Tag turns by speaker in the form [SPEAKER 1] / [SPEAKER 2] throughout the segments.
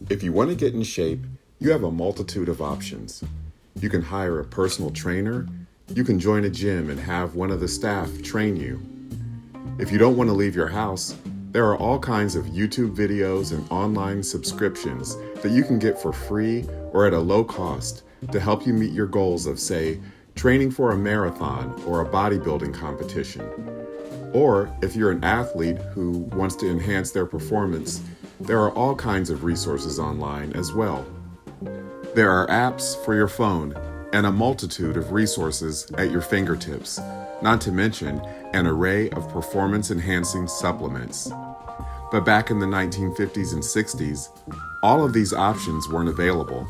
[SPEAKER 1] If you want to get in shape, you have a multitude of options. You can hire a personal trainer, you can join a gym and have one of the staff train you. If you don't want to leave your house, there are all kinds of YouTube videos and online subscriptions that you can get for free or at a low cost to help you meet your goals of, say, training for a marathon or a bodybuilding competition. Or if you're an athlete who wants to enhance their performance, there are all kinds of resources online as well. There are apps for your phone and a multitude of resources at your fingertips, not to mention an array of performance-enhancing supplements. But back in the 1950s and 60s, all of these options weren't available.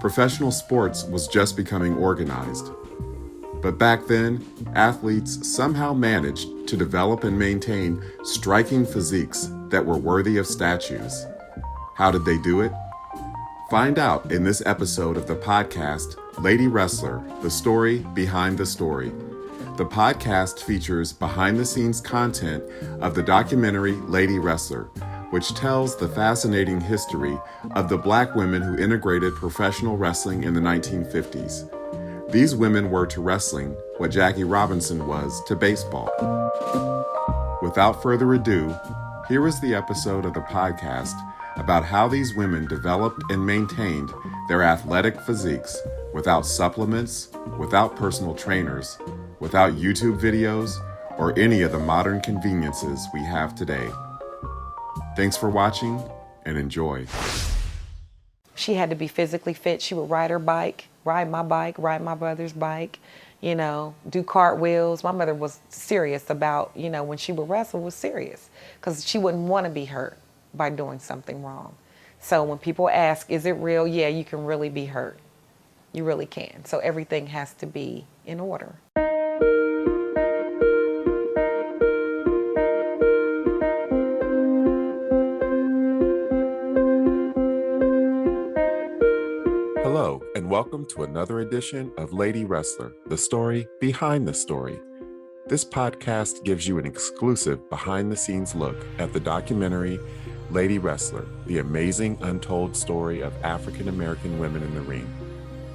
[SPEAKER 1] Professional sports was just becoming organized. But back then, athletes somehow managed to develop and maintain striking physiques that were worthy of statues. How did they do it? Find out in this episode of the podcast, Lady Wrestler, the story behind the story. The podcast features behind-the-scenes content of the documentary Lady Wrestler, which tells the fascinating history of the Black women who integrated professional wrestling in the 1950s. These women were to wrestling what Jackie Robinson was to baseball. Without further ado, here is the episode of the podcast about how these women developed and maintained their athletic physiques without supplements, without personal trainers, without YouTube videos, or any of the modern conveniences we have today. Thanks for watching and enjoy.
[SPEAKER 2] She had to be physically fit. She would ride her bike, ride my bike, ride my brother's bike, do cartwheels. My mother was serious about, when she would wrestle, was serious because she wouldn't want to be hurt by doing something wrong. So when people ask, is it real? Yeah, you can really be hurt. You really can. So everything has to be in order.
[SPEAKER 1] Hello, and welcome to another edition of Lady Wrestler, the story behind the story. This podcast gives you an exclusive behind-the-scenes look at the documentary Lady Wrestler, the amazing untold story of African-American women in the ring.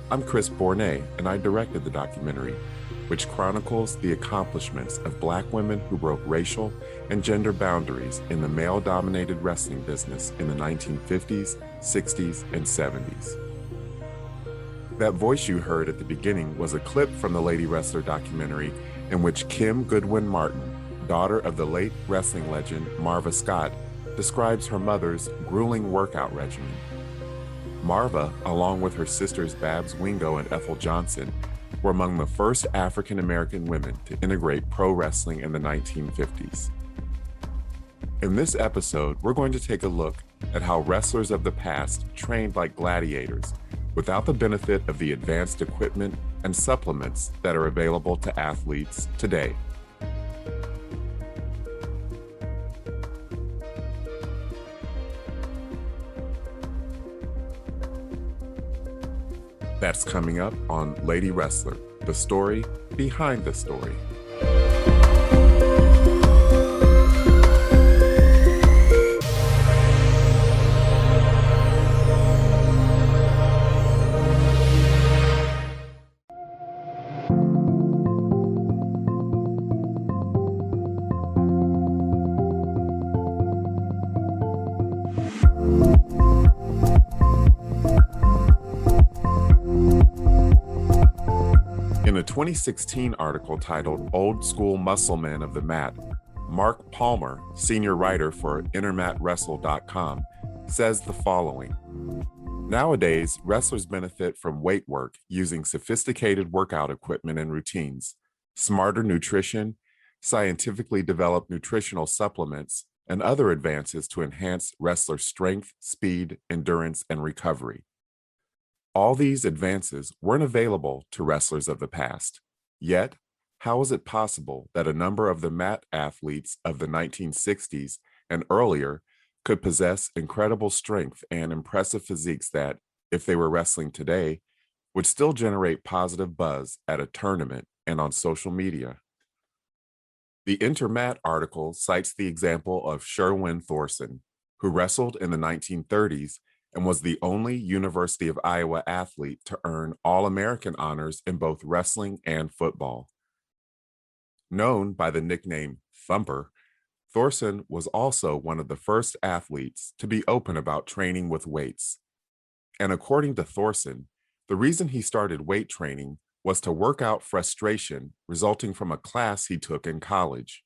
[SPEAKER 1] I'm Chris Bournet, and I directed the documentary, which chronicles the accomplishments of Black women who broke racial and gender boundaries in the male-dominated wrestling business in the 1950s, 60s, and 70s. That voice you heard at the beginning was a clip from the Lady Wrestler documentary in which Kim Goodwin Martin, daughter of the late wrestling legend Marva Scott, describes her mother's grueling workout regimen. Marva, along with her sisters Babs Wingo and Ethel Johnson, were among the first African-American women to integrate pro wrestling in the 1950s. In this episode, we're going to take a look at how wrestlers of the past trained like gladiators without the benefit of the advanced equipment and supplements that are available to athletes today. That's coming up on Lady Wrestler, the story behind the story. In a 2016 article titled Old School Muscle Men of the Mat, Mark Palmer, senior writer for IntermatWrestle.com, says the following. Nowadays, wrestlers benefit from weight work using sophisticated workout equipment and routines, smarter nutrition, scientifically developed nutritional supplements, and other advances to enhance wrestler strength, speed, endurance, and recovery. All these advances weren't available to wrestlers of the past. Yet, how is it possible that a number of the mat athletes of the 1960s and earlier could possess incredible strength and impressive physiques that, if they were wrestling today, would still generate positive buzz at a tournament and on social media? The Intermat article cites the example of Sherwin Thorson, who wrestled in the 1930s and was the only University of Iowa athlete to earn All-American honors in both wrestling and football. Known by the nickname Thumper, Thorson was also one of the first athletes to be open about training with weights. And according to Thorson, the reason he started weight training was to work out frustration resulting from a class he took in college.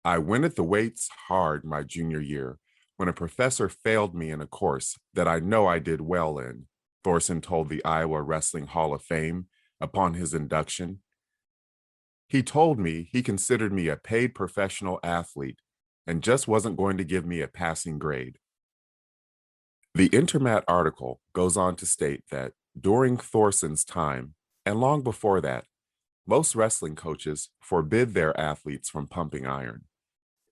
[SPEAKER 1] I went at the weights hard my junior year when a professor failed me in a course that I know I did well in, Thorson told the Iowa Wrestling Hall of Fame upon his induction. He told me he considered me a paid professional athlete and just wasn't going to give me a passing grade. The Intermat article goes on to state that during Thorson's time, and long before that, most wrestling coaches forbid their athletes from pumping iron.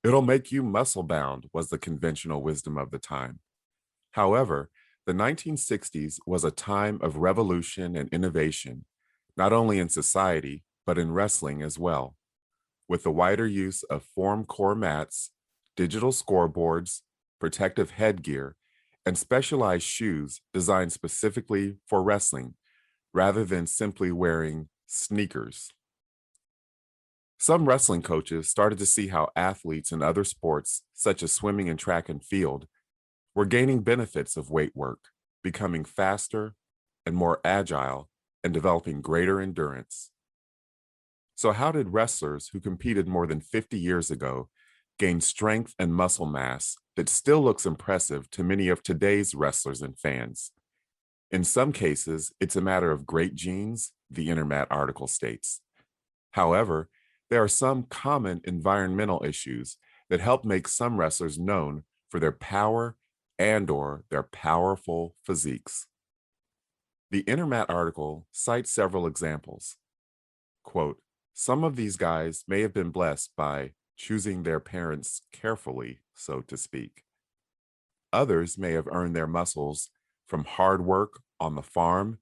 [SPEAKER 1] It'll make you muscle-bound, was the conventional wisdom of the time. However, the 1960s was a time of revolution and innovation, not only in society, but in wrestling as well, with the wider use of form core mats, digital scoreboards, protective headgear, and specialized shoes designed specifically for wrestling, rather than simply wearing sneakers. Some wrestling coaches started to see how athletes in other sports, such as swimming and track and field, were gaining benefits of weight work, becoming faster and more agile, and developing greater endurance. So how did wrestlers who competed more than 50 years ago gain strength and muscle mass that still looks impressive to many of today's wrestlers and fans? In some cases, it's a matter of great genes, the Intermat article states. However, there are some common environmental issues that help make some wrestlers known for their power and/or their powerful physiques. The Intermat article cites several examples. Quote, some of these guys may have been blessed by choosing their parents carefully, so to speak. Others may have earned their muscles from hard work on the farm,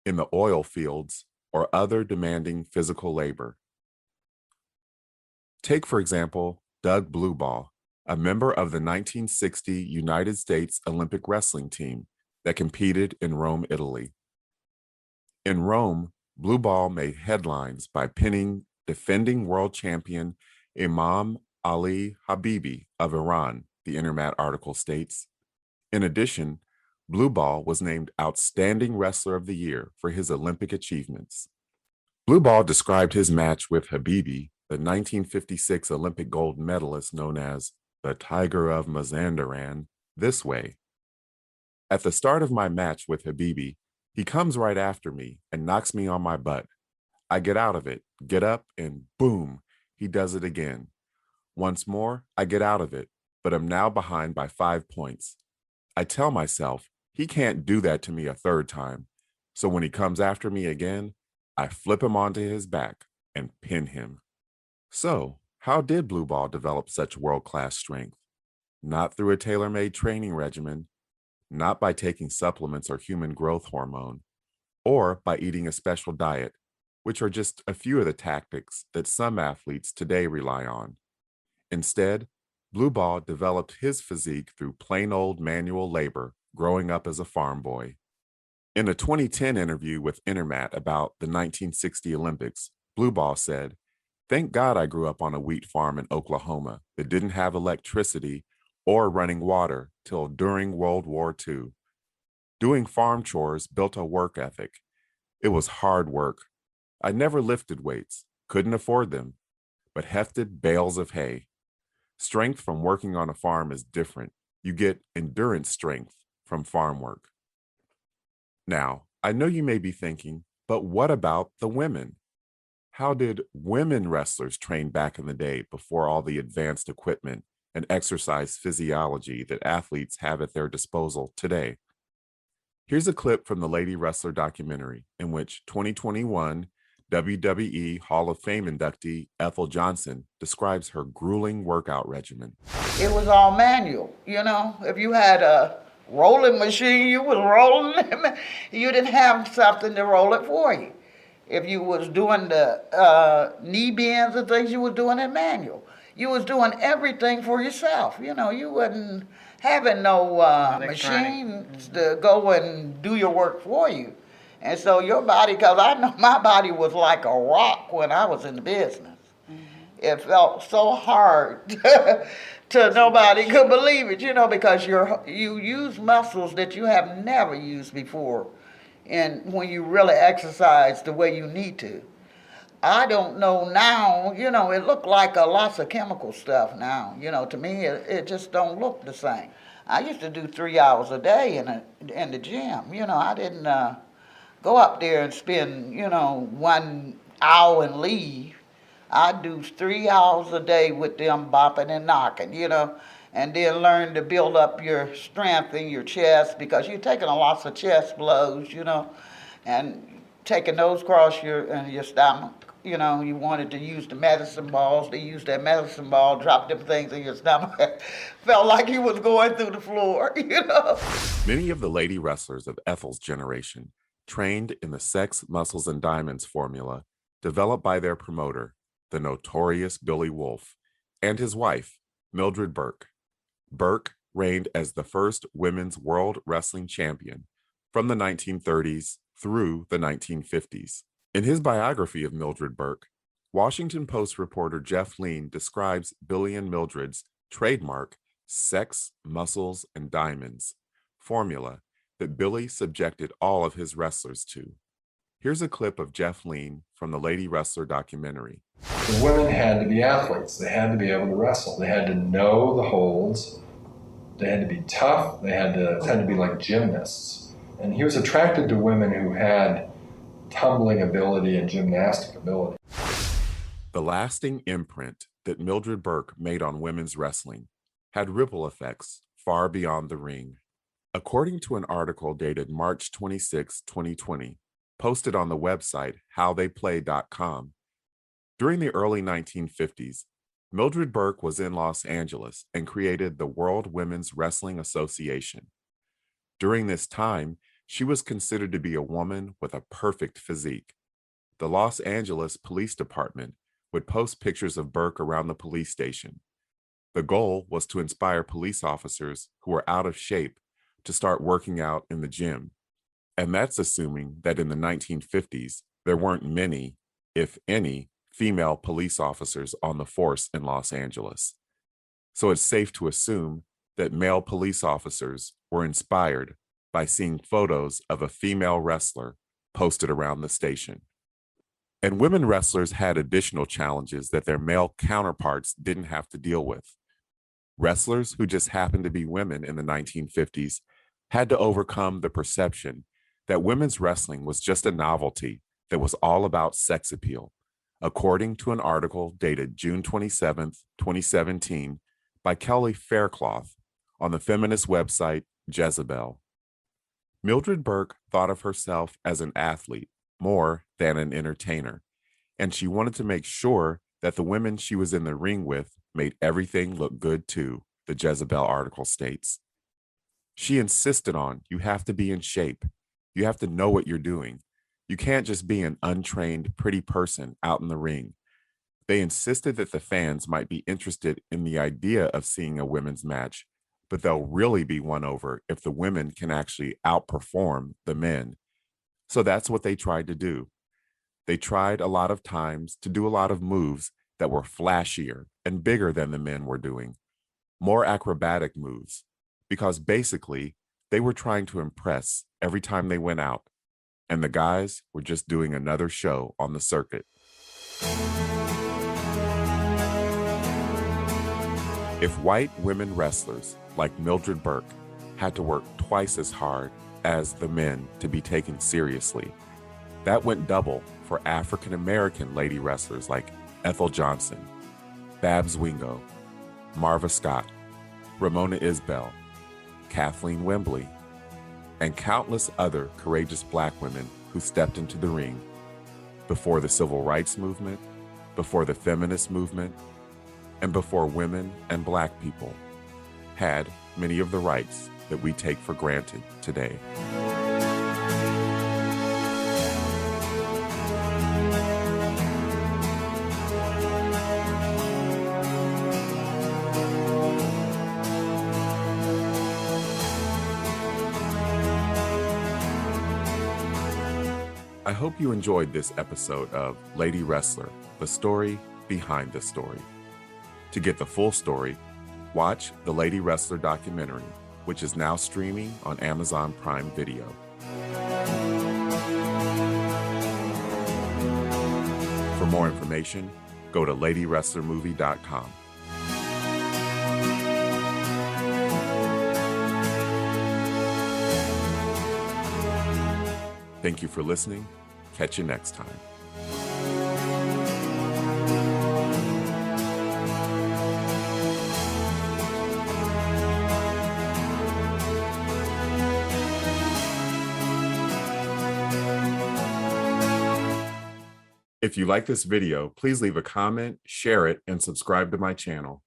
[SPEAKER 1] in the oil fields, or other demanding physical labor. Take, for example, Doug Blueball, a member of the 1960 United States Olympic wrestling team that competed in Rome, Italy. In Rome, Blueball made headlines by pinning defending world champion Imam Ali Habibi of Iran, the Intermat article states. In addition, Blueball was named Outstanding Wrestler of the Year for his Olympic achievements. Blueball described his match with Habibi, the 1956 Olympic gold medalist known as the Tiger of Mazandaran, this way. At the start of my match with Habibi, he comes right after me and knocks me on my butt. I get out of it, get up, and boom, he does it again. Once more, I get out of it, but am now behind by 5 points. I tell myself, he can't do that to me a third time. So when he comes after me again, I flip him onto his back and pin him. So, how did Blueball develop such world-class strength? Not through a tailor-made training regimen, not by taking supplements or human growth hormone, or by eating a special diet, which are just a few of the tactics that some athletes today rely on. Instead, Blueball developed his physique through plain old manual labor growing up as a farm boy. In a 2010 interview with Intermat about the 1960 Olympics, Blueball said, "Thank God I grew up on a wheat farm in Oklahoma that didn't have electricity or running water till during World War II. Doing farm chores built a work ethic. It was hard work. I never lifted weights, couldn't afford them, but hefted bales of hay. Strength from working on a farm is different. You get endurance strength from farm work." Now, I know you may be thinking, but what about the women? How did women wrestlers train back in the day before all the advanced equipment and exercise physiology that athletes have at their disposal today? Here's a clip from the Lady Wrestler documentary in which 2021 WWE Hall of Fame inductee Ethel Johnson describes her grueling workout regimen.
[SPEAKER 3] It was all manual, you know. If you had a rolling machine, you was rolling them. You didn't have something to roll it for you. If you was doing the knee bends and things, you was doing it manual. you was doing everything for yourself. You know, you wasn't having no machines to go and do your work for you. And so your body, because I know my body was like a rock when I was in the business. It felt so hard to nobody could believe it, you know, because you use muscles that you have never used before, and when you really exercise the way you need to. I don't know now, you know, it looked like lots of chemical stuff now. You know, to me, it just don't look the same. I used to do 3 hours a day in the gym. You know, I didn't go up there and spend, you know, 1 hour and leave. I do 3 hours a day with them bopping and knocking, you know, and then learn to build up your strength in your chest, because you're taking lots of chest blows, you know, and taking those across your stomach. You know, you wanted to use the medicine balls. They used that medicine ball, drop them things in your stomach. Felt like you was going through the floor, you know.
[SPEAKER 1] Many of the lady wrestlers of Ethel's generation trained in the sex, muscles, and diamonds formula developed by their promoter, the notorious Billy Wolfe, and his wife, Mildred Burke. Burke reigned as the first women's world wrestling champion from the 1930s through the 1950s. In his biography of Mildred Burke, Washington Post reporter Jeff Lean describes Billy and Mildred's trademark sex, muscles, and diamonds formula that Billy subjected all of his wrestlers to. Here's a clip of Jeff Lean from the Lady Wrestler documentary.
[SPEAKER 4] The women had to be athletes. They had to be able to wrestle. They had to know the holds. They had to be tough. They had to be like gymnasts. And he was attracted to women who had tumbling ability and gymnastic ability.
[SPEAKER 1] The lasting imprint that Mildred Burke made on women's wrestling had ripple effects far beyond the ring. According to an article dated March 26, 2020, posted on the website howtheyplay.com, during the early 1950s, Mildred Burke was in Los Angeles and created the World Women's Wrestling Association. During this time, she was considered to be a woman with a perfect physique. The Los Angeles Police Department would post pictures of Burke around the police station. The goal was to inspire police officers who were out of shape to start working out in the gym. And that's assuming that in the 1950s, there weren't many, if any, female police officers on the force in Los Angeles. So it's safe to assume that male police officers were inspired by seeing photos of a female wrestler posted around the station. And women wrestlers had additional challenges that their male counterparts didn't have to deal with. Wrestlers who just happened to be women in the 1950s had to overcome the perception that women's wrestling was just a novelty that was all about sex appeal, according to an article dated June 27, 2017, by Kelly Faircloth on the feminist website Jezebel. Mildred Burke thought of herself as an athlete more than an entertainer, and she wanted to make sure that the women she was in the ring with made everything look good too, the Jezebel article states. She insisted on, you have to be in shape. You have to know what you're doing. You can't just be an untrained, pretty person out in the ring. They insisted that the fans might be interested in the idea of seeing a women's match, but they'll really be won over if the women can actually outperform the men. So that's what they tried to do. They tried a lot of times to do a lot of moves that were flashier and bigger than the men were doing, more acrobatic moves, because basically they were trying to impress every time they went out, and the guys were just doing another show on the circuit. If white women wrestlers like Mildred Burke had to work twice as hard as the men to be taken seriously, that went double for African American lady wrestlers like Ethel Johnson, Babs Wingo, Marva Scott, Ramona Isbell, Kathleen Wembley, and countless other courageous black women who stepped into the ring before the civil rights movement, before the feminist movement, and before women and black people had many of the rights that we take for granted today. I hope you enjoyed this episode of Lady Wrestler, the story behind the story. To get the full story, watch the Lady Wrestler documentary, which is now streaming on Amazon Prime Video. For more information, go to ladywrestlermovie.com. Thank you for listening. Catch you next time. If you like this video, please leave a comment, share it, and subscribe to my channel.